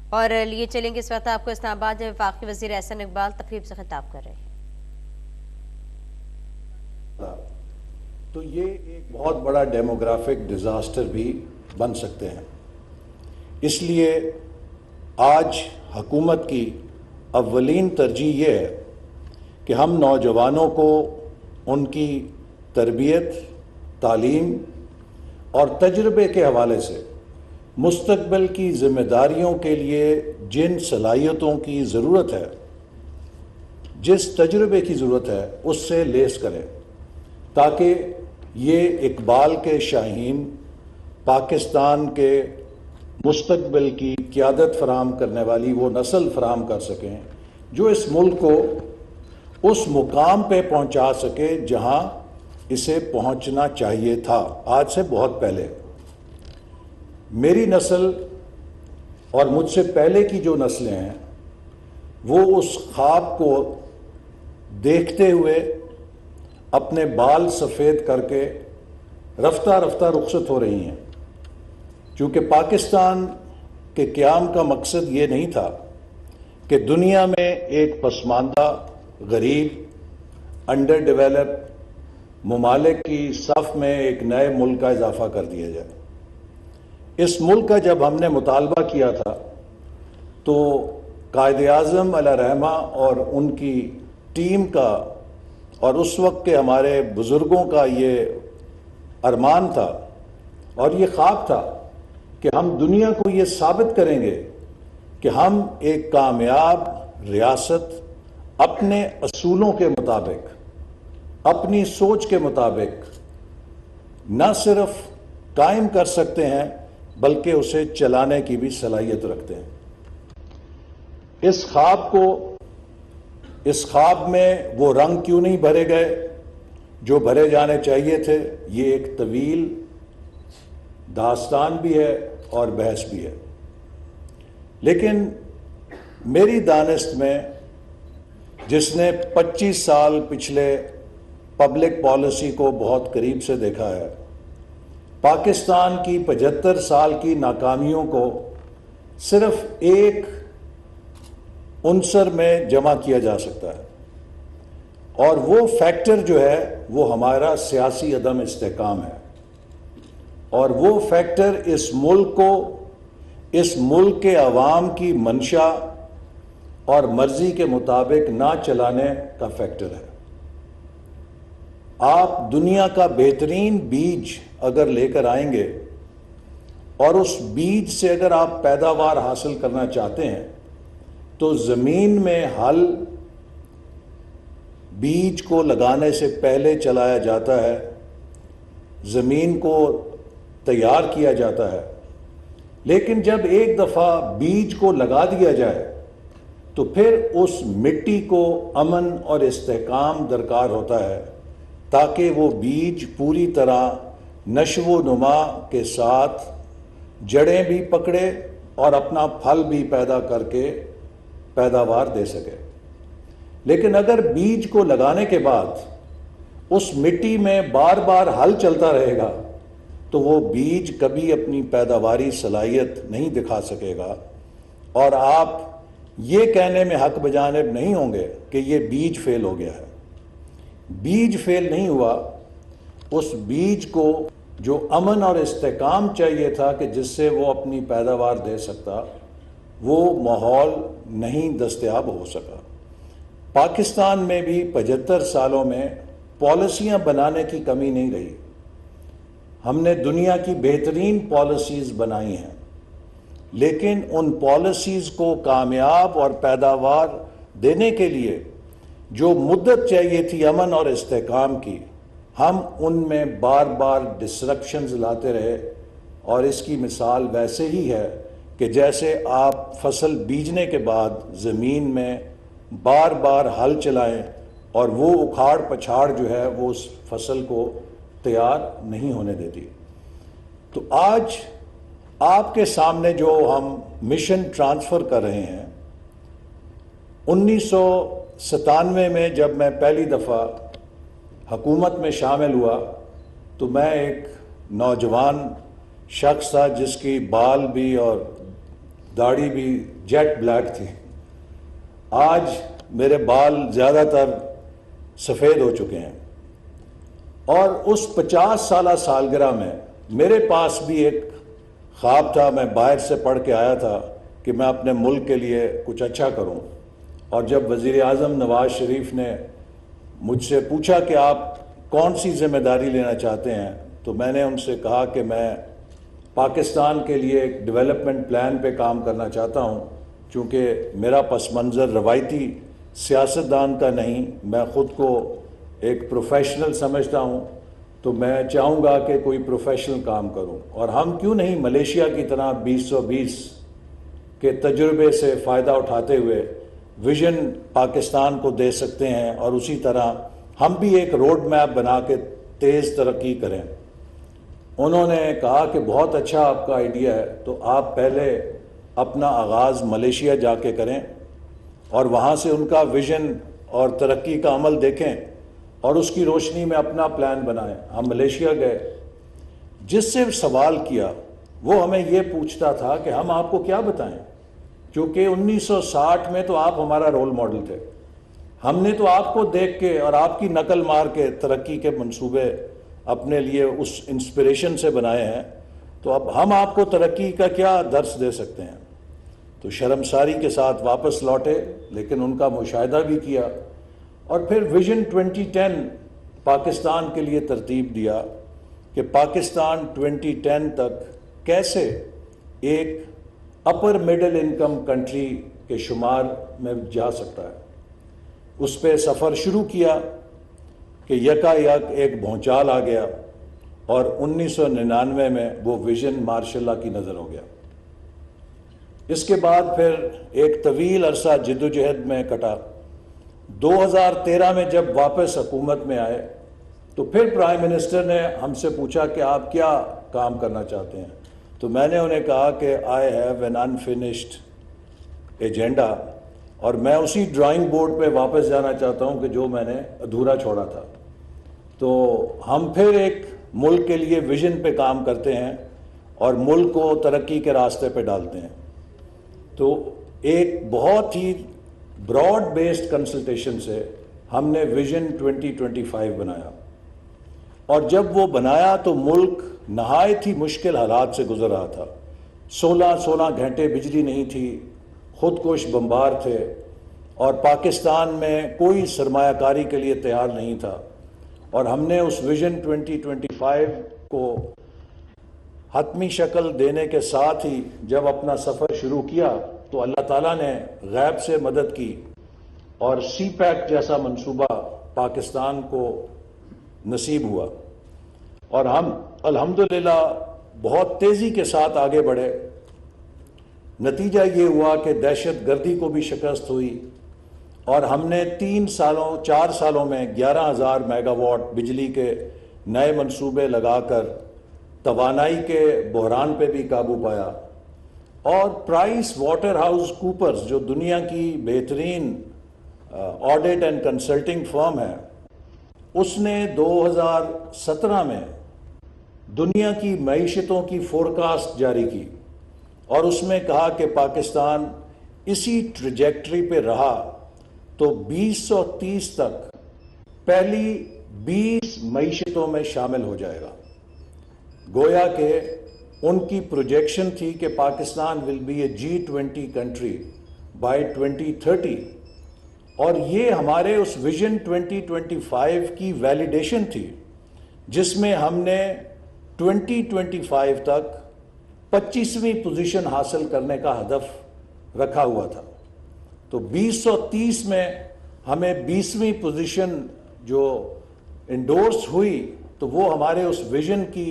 اور لیے چلیں گے اس وقت آپ کو اسلام آباد میں وفاقی وزیر احسن اقبال تقریب سے خطاب کر رہے ہیں۔ تو یہ ایک بہت بڑا ڈیموگرافک ڈیزاسٹر بھی بن سکتے ہیں۔ اس لیے آج حکومت کی اولین ترجیح یہ ہے کہ ہم نوجوانوں کو ان کی تربیت، تعلیم اور تجربے کے حوالے سے مستقبل کی ذمہ داریوں کے لیے جن صلاحیتوں کی ضرورت ہے، جس تجربے کی ضرورت ہے، اس سے لیس کریں تاکہ یہ اقبال کے شاہین پاکستان کے مستقبل کی قیادت فراہم کرنے والی وہ نسل فراہم کر سکیں جو اس ملک کو اس مقام پہ پہنچا سکے جہاں اسے پہنچنا چاہیے تھا آج سے بہت پہلے۔ میری نسل اور مجھ سے پہلے کی جو نسلیں ہیں وہ اس خواب کو دیکھتے ہوئے اپنے بال سفید کر کے رفتہ رفتہ رخصت ہو رہی ہیں، چونکہ پاکستان کے قیام کا مقصد یہ نہیں تھا کہ دنیا میں ایک پسماندہ، غریب، انڈر ڈیولپ ممالک کی صف میں ایک نئے ملک کا اضافہ کر دیا جائے۔ اس ملک کا جب ہم نے مطالبہ کیا تھا تو قائد اعظم علیہ رحمہ اور ان کی ٹیم کا اور اس وقت کے ہمارے بزرگوں کا یہ ارمان تھا اور یہ خواب تھا کہ ہم دنیا کو یہ ثابت کریں گے کہ ہم ایک کامیاب ریاست اپنے اصولوں کے مطابق، اپنی سوچ کے مطابق نہ صرف قائم کر سکتے ہیں بلکہ اسے چلانے کی بھی صلاحیت رکھتے ہیں۔ اس خواب میں وہ رنگ کیوں نہیں بھرے گئے جو بھرے جانے چاہیے تھے، یہ ایک طویل داستان بھی ہے اور بحث بھی ہے، لیکن میری دانست میں جس نے 25 سال پچھلے پبلک پالیسی کو بہت قریب سے دیکھا ہے، پاکستان کی 75 سال کی ناکامیوں کو صرف ایک عنصر میں جمع کیا جا سکتا ہے، اور وہ فیکٹر جو ہے وہ ہمارا سیاسی عدم استحکام ہے، اور وہ فیکٹر اس ملک کو، اس ملک کے عوام کی منشا اور مرضی کے مطابق نہ چلانے کا فیکٹر ہے۔ آپ دنیا کا بہترین بیج اگر لے کر آئیں گے اور اس بیج سے اگر آپ پیداوار حاصل کرنا چاہتے ہیں تو زمین میں ہل بیج کو لگانے سے پہلے چلایا جاتا ہے، زمین کو تیار کیا جاتا ہے، لیکن جب ایک دفعہ بیج کو لگا دیا جائے تو پھر اس مٹی کو امن اور استحکام درکار ہوتا ہے تاکہ وہ بیج پوری طرح نشو و نما کے ساتھ جڑیں بھی پکڑے اور اپنا پھل بھی پیدا کر کے پیداوار دے سکے۔ لیکن اگر بیج کو لگانے کے بعد اس مٹی میں بار بار ہل چلتا رہے گا تو وہ بیج کبھی اپنی پیداواری صلاحیت نہیں دکھا سکے گا، اور آپ یہ کہنے میں حق بجانب نہیں ہوں گے کہ یہ بیج فیل ہو گیا ہے۔ بیج فیل نہیں ہوا، اس بیج کو جو امن اور استحکام چاہیے تھا کہ جس سے وہ اپنی پیداوار دے سکتا، وہ ماحول نہیں دستیاب ہو سکا۔ پاکستان میں بھی 75 سالوں میں پالیسیاں بنانے کی کمی نہیں رہی، ہم نے دنیا کی بہترین پالیسیز بنائی ہیں، لیکن ان پالیسیز کو کامیاب اور پیداوار دینے کے لیے جو مدت چاہیے تھی امن اور استحکام کی، ہم ان میں بار بار ڈسرپشنز لاتے رہے، اور اس کی مثال ویسے ہی ہے کہ جیسے آپ فصل بیجنے کے بعد زمین میں بار بار ہل چلائیں اور وہ اکھاڑ پچھاڑ جو ہے وہ اس فصل کو تیار نہیں ہونے دیتی۔ تو آج آپ کے سامنے جو ہم مشن ٹرانسفر کر رہے ہیں، 1997 میں جب میں پہلی دفعہ حکومت میں شامل ہوا تو میں ایک نوجوان شخص تھا جس کی بال بھی اور داڑھی بھی جیٹ بلیک تھی. آج میرے بال زیادہ تر سفید ہو چکے ہیں. اور اس 50 سالہ سالگرہ میں میرے پاس بھی ایک خواب تھا. میں باہر سے پڑھ کے آیا تھا کہ میں اپنے ملک کے لیے کچھ اچھا کروں. اور جب وزیر اعظم نواز شریف نے مجھ سے پوچھا کہ آپ کون سی ذمہ داری لینا چاہتے ہیں، تو میں نے ان سے کہا کہ میں پاکستان کے لیے ایک ڈیولپمنٹ پلان پہ کام کرنا چاہتا ہوں. چونکہ میرا پس منظر روایتی سیاستدان کا نہیں، میں خود کو ایک پروفیشنل سمجھتا ہوں، تو میں چاہوں گا کہ کوئی پروفیشنل کام کروں. اور ہم کیوں نہیں ملیشیا کی طرح 2020 کے تجربے سے فائدہ اٹھاتے ہوئے ویژن پاکستان کو دے سکتے ہیں، اور اسی طرح ہم بھی ایک روڈ میپ بنا کے تیز ترقی کریں. انہوں نے کہا کہ بہت اچھا آپ کا آئیڈیا ہے، تو آپ پہلے اپنا آغاز ملیشیا جا کے کریں اور وہاں سے ان کا ویژن اور ترقی کا عمل دیکھیں اور اس کی روشنی میں اپنا پلان بنائیں. ہم ملیشیا گئے. جس سے سوال کیا وہ ہمیں یہ پوچھتا تھا کہ ہم آپ کو کیا بتائیں، کیونکہ 1960 میں تو آپ ہمارا رول ماڈل تھے. ہم نے تو آپ کو دیکھ کے اور آپ کی نقل مار کے ترقی کے منصوبے اپنے لیے اس انسپریشن سے بنائے ہیں، تو اب ہم آپ کو ترقی کا کیا درس دے سکتے ہیں. تو شرمساری کے ساتھ واپس لوٹے، لیکن ان کا مشاہدہ بھی کیا اور پھر ویژن 2010 پاکستان کے لیے ترتیب دیا کہ پاکستان 2010 تک کیسے ایک اپر مڈل انکم کنٹری کے شمار میں جا سکتا ہے. اس پہ سفر شروع کیا کہ یکا یک ایک بھونچال آ گیا اور 1999 میں وہ ویژن ماشاء اللہ کی نظر ہو گیا. اس کے بعد پھر ایک طویل عرصہ جدوجہد میں کٹا. 2013 میں جب واپس حکومت میں آئے تو پھر پرائم منسٹر نے ہم سے پوچھا کہ آپ کیا کام کرنا چاہتے ہیں. تو میں نے انہیں کہا کہ I have an unfinished agenda, اور میں اسی ڈرائنگ بورڈ پہ واپس جانا چاہتا ہوں کہ جو میں نے ادھورا چھوڑا تھا. تو ہم پھر ایک ملک کے لیے ویژن پہ کام کرتے ہیں اور ملک کو ترقی کے راستے پہ ڈالتے ہیں. تو ایک بہت ہی براڈ بیسڈ کنسلٹیشن سے ہم نے ویژن 2025 بنایا، اور جب وہ بنایا تو ملک نہایت ہی مشکل حالات سے گزر رہا تھا. 16 گھنٹے بجلی نہیں تھی، خودکش بمبار تھے، اور پاکستان میں کوئی سرمایہ کاری کے لیے تیار نہیں تھا. اور ہم نے اس ویژن 2025 کو حتمی شکل دینے کے ساتھ ہی جب اپنا سفر شروع کیا تو اللہ تعالیٰ نے غیب سے مدد کی، اور سی پیک جیسا منصوبہ پاکستان کو نصیب ہوا، اور ہم الحمدللہ بہت تیزی کے ساتھ آگے بڑھے. نتیجہ یہ ہوا کہ دہشت گردی کو بھی شکست ہوئی، اور ہم نے 4 سالوں میں 11,000 میگا واٹ بجلی کے نئے منصوبے لگا کر توانائی کے بحران پہ بھی قابو پایا. اور پرائس واٹر ہاؤس کوپرز جو دنیا کی بہترین آڈٹ اینڈ کنسلٹنگ فرم ہے، اس نے 2017 میں دنیا کی معیشتوں کی فورکاسٹ جاری کی، اور اس میں کہا کہ پاکستان اسی ٹریجیکٹری پہ رہا تو 2030 تک پہلی 20 معیشتوں میں شامل ہو جائے گا. گویا کہ ان کی پروجیکشن تھی کہ Pakistan will be a G20 country by 2030، اور یہ ہمارے اس ویژن 2025 کی ویلیڈیشن تھی، جس میں ہم نے 2025 تک 25ویں پوزیشن حاصل کرنے کا ہدف رکھا ہوا تھا. تو 2030 میں ہمیں 20ویں پوزیشن جو انڈورس ہوئی تو وہ ہمارے اس ویژن کی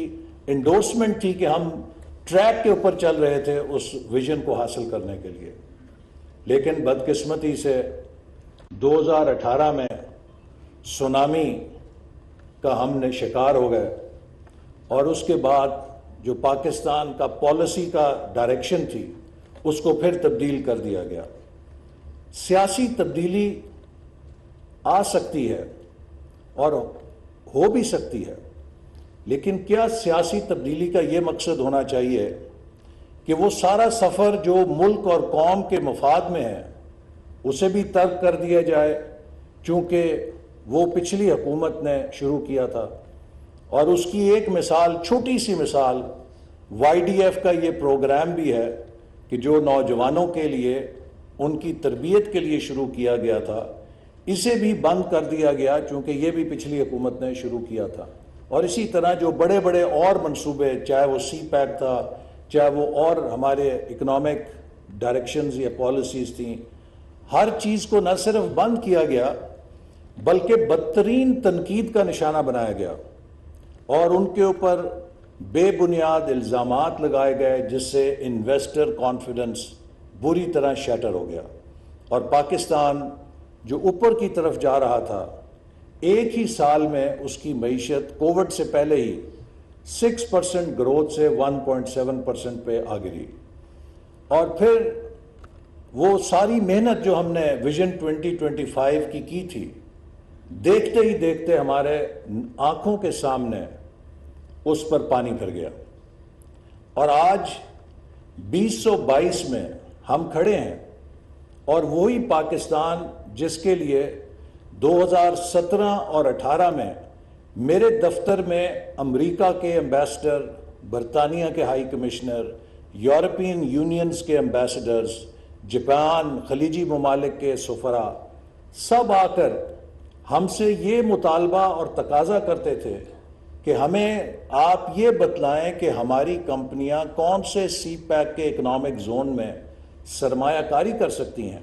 انڈورسمنٹ تھی کہ ہم ٹریک کے اوپر چل رہے تھے اس ویژن کو حاصل کرنے کے لیے. لیکن بدقسمتی سے 2018 میں سونامی کا ہم نے شکار ہو گئے، اور اس کے بعد جو پاکستان کا پالیسی کا ڈائریکشن تھی اس کو پھر تبدیل کر دیا گیا. سیاسی تبدیلی آ سکتی ہے اور ہو بھی سکتی ہے، لیکن کیا سیاسی تبدیلی کا یہ مقصد ہونا چاہیے کہ وہ سارا سفر جو ملک اور قوم کے مفاد میں ہے اسے بھی ترک کر دیا جائے، چونکہ وہ پچھلی حکومت نے شروع کیا تھا۔ اور اس کی ایک مثال، چھوٹی سی مثال، وائی ڈی ایف کا یہ پروگرام بھی ہے کہ جو نوجوانوں کے لیے ان کی تربیت کے لیے شروع کیا گیا تھا، اسے بھی بند کر دیا گیا، چونکہ یہ بھی پچھلی حکومت نے شروع کیا تھا۔ اور اسی طرح جو بڑے بڑے اور منصوبے، چاہے وہ سی پیک تھا، چاہے وہ اور ہمارے اکنامک ڈائریکشنز یا پالیسیز تھیں، ہر چیز کو نہ صرف بند کیا گیا بلکہ بدترین تنقید کا نشانہ بنایا گیا اور ان کے اوپر بے بنیاد الزامات لگائے گئے، جس سے انویسٹر کانفیڈنس بری طرح شیٹر ہو گیا، اور پاکستان جو اوپر کی طرف جا رہا تھا، ایک ہی سال میں اس کی معیشت کووڈ سے پہلے ہی 6% گروتھ سے 1.7% پہ آ گئی۔ اور پھر وہ ساری محنت جو ہم نے ویژن 2025 کی تھی، دیکھتے ہی دیکھتے ہمارے آنکھوں کے سامنے اس پر پانی پھر گیا، اور آج 2022 میں ہم کھڑے ہیں، اور وہی پاکستان جس کے لیے 2017 اور 18 میں میرے دفتر میں امریکہ کے ایمبیسڈر، برطانیہ کے ہائی کمشنر، یورپین یونینز کے ایمبیسڈرز، جاپان، خلیجی ممالک کے سفراء سب آ کر ہم سے یہ مطالبہ اور تقاضا کرتے تھے کہ ہمیں آپ یہ بتلائیں کہ ہماری کمپنیاں کون سے سی پیک کے اکنامک زون میں سرمایہ کاری کر سکتی ہیں۔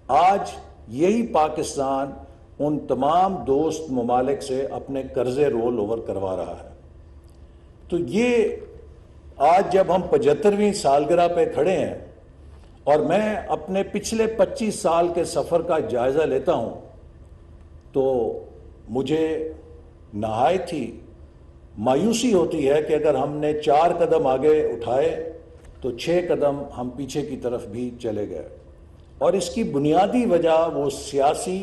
آج یہی پاکستان ان تمام دوست ممالک سے اپنے قرضے رول اوور کروا رہا ہے۔ تو یہ آج جب ہم 75ویں سالگرہ پہ کھڑے ہیں اور میں اپنے پچھلے 25 سال کے سفر کا جائزہ لیتا ہوں، تو مجھے نہایت ہی مایوسی ہوتی ہے کہ اگر ہم نے 4 قدم آگے اٹھائے تو 6 قدم ہم پیچھے کی طرف بھی چلے گئے، اور اس کی بنیادی وجہ وہ سیاسی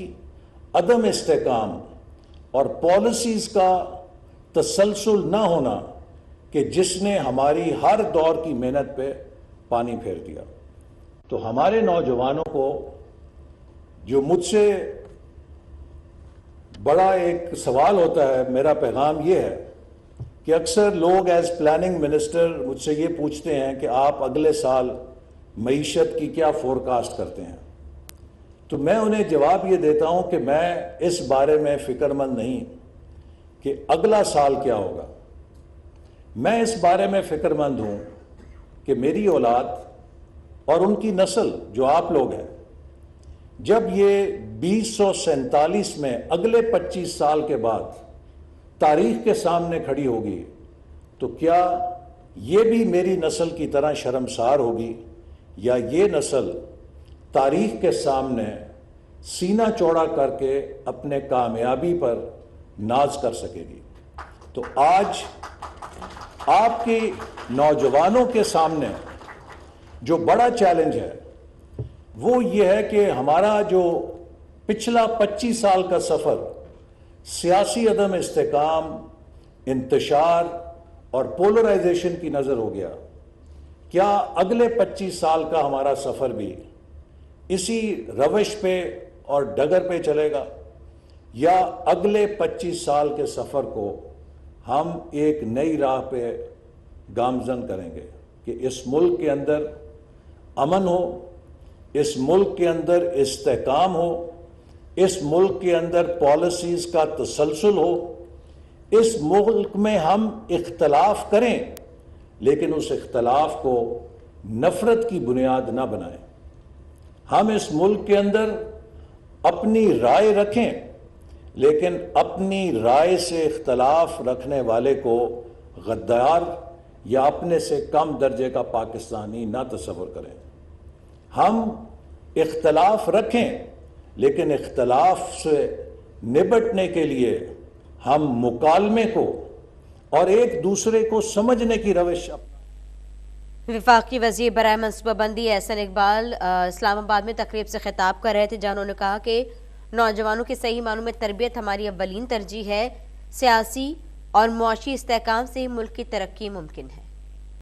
عدم استحکام اور پالیسیز کا تسلسل نہ ہونا کہ جس نے ہماری ہر دور کی محنت پہ پانی پھیر دیا۔ تو ہمارے نوجوانوں کو، جو مجھ سے بڑا ایک سوال ہوتا ہے، میرا پیغام یہ ہے کہ اکثر لوگ ایز پلاننگ منسٹر مجھ سے یہ پوچھتے ہیں کہ آپ اگلے سال معیشت کی کیا فورکاسٹ کرتے ہیں؟ تو میں انہیں جواب یہ دیتا ہوں کہ میں اس بارے میں فکر مند نہیں کہ اگلا سال کیا ہوگا۔ میں اس بارے میں فکر مند ہوں کہ میری اولاد اور ان کی نسل جو آپ لوگ ہیں، جب یہ 2047 میں اگلے 25 سال کے بعد تاریخ کے سامنے کھڑی ہوگی، تو کیا یہ بھی میری نسل کی طرح شرمسار ہوگی، یا یہ نسل تاریخ کے سامنے سینہ چوڑا کر کے اپنے کامیابی پر ناز کر سکے گی؟ تو آج آپ کی نوجوانوں کے سامنے جو بڑا چیلنج ہے وہ یہ ہے کہ ہمارا جو پچھلا 25 سال کا سفر سیاسی عدم استحکام، انتشار اور پولرائزیشن کی نظر ہو گیا، کیا اگلے 25 سال کا ہمارا سفر بھی اسی روش پہ اور ڈگر پہ چلے گا، یا اگلے 25 سال کے سفر کو ہم ایک نئی راہ پہ گامزن کریں گے کہ اس ملک کے اندر امن ہو، اس ملک کے اندر استحکام ہو، اس ملک کے اندر پالیسیز کا تسلسل ہو، اس ملک میں ہم اختلاف کریں لیکن اس اختلاف کو نفرت کی بنیاد نہ بنائیں، ہم اس ملک کے اندر اپنی رائے رکھیں لیکن اپنی رائے سے اختلاف رکھنے والے کو غدار یا اپنے سے کم درجے کا پاکستانی نہ تصور کریں۔ ہم اختلاف رکھیں لیکن اختلاف سے نبٹنے کے لیے ہم مکالمے کو اور ایک دوسرے کو سمجھنے کی روش وفاقی وزیر برائے منصوبہ بندی احسن اقبال اسلام آباد میں تقریب سے خطاب کر رہے تھے، جہاں انہوں نے کہا کہ نوجوانوں کے صحیح معنوں میں تربیت ہماری اولین ترجیح ہے، سیاسی اور معاشی استحکام سے ہی ملک کی ترقی ممکن ہے۔